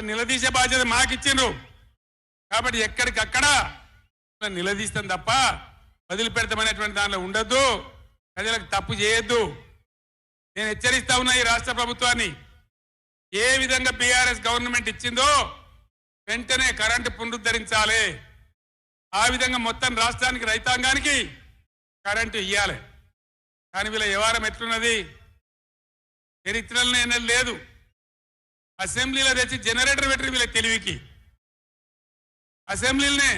నిలదీసే బాధ్యత మాకు ఇచ్చిండ్రు కాబట్టి ఎక్కడికక్కడ నిలదీస్తాం తప్ప వదిలిపెడతామనేటువంటి దానిలో ఉండొద్దు ప్రజలకు తప్పు చేయొద్దు నేను హెచ్చరిస్తా ఉన్నా ఈ రాష్ట్ర ప్రభుత్వాన్ని ఏ విధంగా బీఆర్ఎస్ గవర్నమెంట్ ఇచ్చిందో వెంటనే కరెంటు పునరుద్ధరించాలి ఆ విధంగా మొత్తం రాష్ట్రానికి రైతాంగానికి కరెంటు ఇవ్వాలి కానీ వీళ్ళ వ్యవహారం ఎట్లున్నది చరిత్రలో లేదు అసెంబ్లీలో తెచ్చి జనరేటర్ పెట్టిన వీళ్ళ తెలివికి అసెంబ్లీలోనే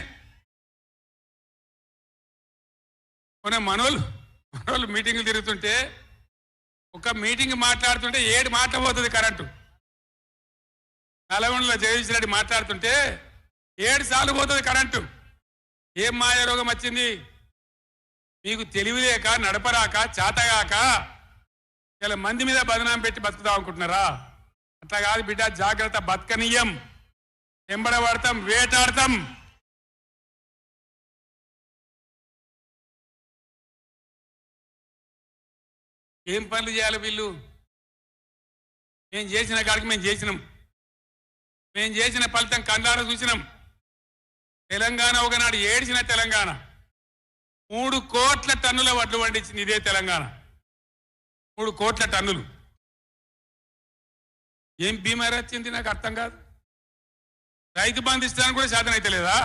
మన మనోళ్ళు మీటింగ్లు తిరుగుతుంటే ఒక మీటింగ్ మాట్లాడుతుంటే 7 మాటలు పోతుంది కరెంటు నల్గొండలో జగదీష్ రెడ్డి మాట్లాడుతుంటే 7 సార్లు పోతుంది కరెంటు ఏం మాయ రోగం వచ్చింది మీకు తెలివి లేక నడపరాక చాతగాక ఇలా మంది మీద బదనాం పెట్టి బతుకుదాం అనుకుంటున్నారా అట్లా కాదు బిడ్డ జాగ్రత్త బతకనీయం ఎంబడబడతాం వేటాడతాం ఏం పనులు చేయాలి వీళ్ళు మేము చేసిన కాడికి మేము చేసిన ఫలితం కండారా చూసినాం తెలంగాణ ఒకనాడు ఏడ్చిన తెలంగాణ 3 కోట్ల టన్నుల వడ్లు పండించింది ఇదే తెలంగాణ 3 కోట్ల టన్నులు ఏం బీమారి వచ్చింది నాకు అర్థం కాదు రైతు బంధు ఇస్తానికి కూడా శాతం అయితే లేదా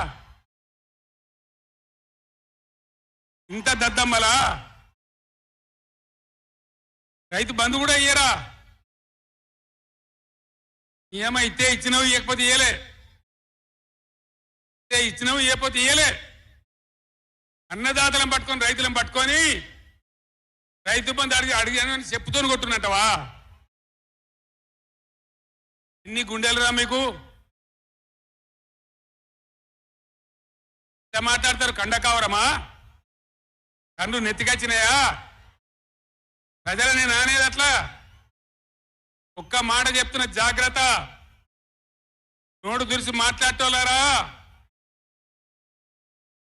ఇంత దద్దమ్మలా రైతు బంధు కూడా ఇయ్యరా ఏమైతే ఇచ్చినవి ఇవ్వకపోతే ఇయ్యలే ఇచ్చినవి ఇవ్వకపోతే ఇయ్యలే అన్నదాతలను పట్టుకొని రైతులను పట్టుకొని రైతు బంధు అడిగాను అని చెప్పుతోని కొట్టున్నట్టవా ఇన్ని గుండెలురా మీకు మాట్లాడతారు కండకావరమా కన్ను నెత్తికొచ్చినాయా ప్రజలని నానేది అట్లా ఒక్క మాట చెప్తున్న జాగ్రత్త నోడు దురిసి మాట్లాడటోలారా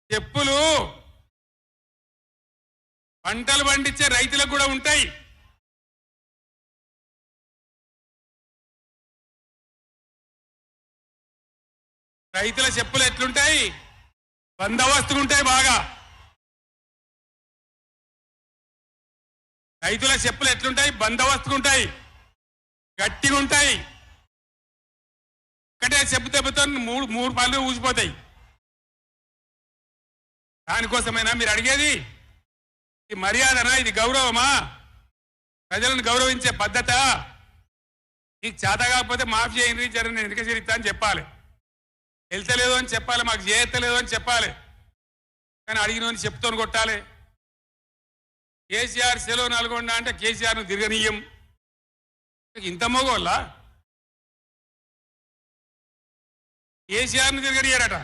చెప్పులు పంటలు పండించే రైతులకు కూడా ఉంటాయి రైతుల చెప్పులు ఎట్లుంటాయి బందోబస్తుకుంటాయి బాగా రైతుల చెప్పులు ఎట్లుంటాయి బందోబస్తుకుంటాయి గట్టిగా ఉంటాయి ఒకటే చెప్పు దెబ్బతో మూడు పళ్ళు ఊసిపోతాయి దానికోసమైనా మీరు అడిగేది ఈ మర్యాదనా ఇది గౌరవమా ప్రజలను గౌరవించే పద్ధత నీకు చేత కాకపోతే మాఫ్ చేయండి జర నేను వెనుక చేరిస్తా అని చెప్పాలి వెళ్తలేదు అని చెప్పాలి మాకు చేయత్తలేదు అని చెప్పాలి కానీ అడిగిన చెప్తోని కొట్టాలి కేసీఆర్ సెలవు నల్గొండ అంటే కేసీఆర్ను తిరగనీయం ఇంత మోగోళ్ళ కేసీఆర్ను తిరగనియారట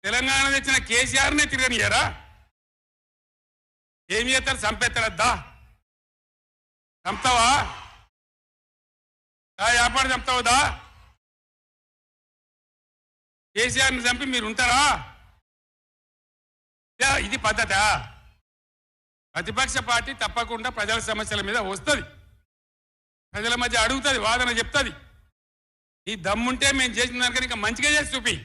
తెలంగాణ తెచ్చిన కేసీఆర్నే తిరగనియారా ఏమి చేస్తారు చంపేస్తారద్దా చంపుతావా వ్యాపారం చంపుతావుదా కేసీఆర్ని చంపి మీరు ఉంటారా ఇది పద్ధత ప్రతిపక్ష పార్టీ తప్పకుండా ప్రజల సమస్యల మీద వస్తుంది ప్రజల మధ్య అడుగుతుంది వాదన చెప్తుంది ఈ దమ్ముంటే మేము చేసిన దానికన్నా ఇంకా మంచిగా చేసి చూపి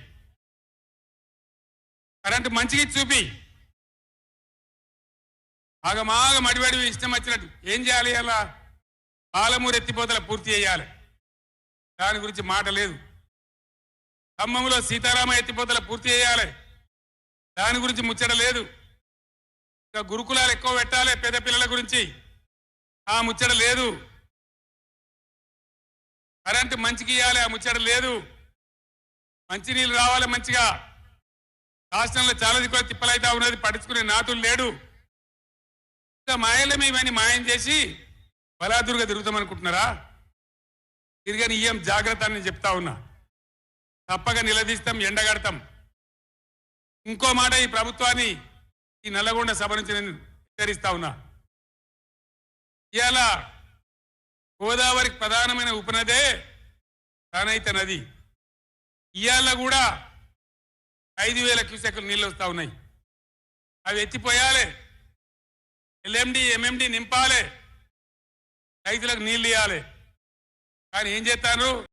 కరెంటు మంచిగా చూపి ఆగమాగ మడివడి ఇష్టం వచ్చినట్టు ఏం చేయాలి అలా పాలమూరు ఎత్తిపోతల పూర్తి చేయాలి దాని గురించి మాట లేదు ఖమ్మంలో సీతారామ ఎత్తిపోతల పూర్తి చేయాలి దాని గురించి ముచ్చట లేదు ఇంకా గురుకులాలు ఎక్కువ పెట్టాలి పేద పిల్లల గురించి ఆ ముచ్చట లేదు కరెంటు మంచికి ఇవ్వాలి ఆ ముచ్చట లేదు మంచినీళ్ళు రావాలి మంచిగా రాష్ట్రంలో చాలా దిక్కువ తిప్పలైతా ఉన్నది పట్టించుకునే నాతులు లేడు ఇంకా మాయలమే ఇవన్నీ మాయం చేసి బలాదురుగా తిరుగుతామనుకుంటున్నారా తిరిగని ఇయ్యం జాగ్రత్త అని చెప్తా ఉన్నా తప్పక నిలదీస్తాం ఎండగడతాం ఇంకో మాట ఈ ప్రభుత్వాన్ని ఈ నల్లగొండ సభ నుంచి నేను హెచ్చరిస్తా ఉన్నా ఇవాళ గోదావరికి ప్రధానమైన ఉపనదే తానైత నది ఇవాళ కూడా 5,000 క్యూసెక్లు నీళ్ళు వస్తూ ఉన్నాయి అవి ఎత్తిపోయాలి ఎల్ఎండి ఎంఎండి నింపాలి రైతులకు నీళ్ళు ఇవ్వాలి కానీ ఏం చేస్తారు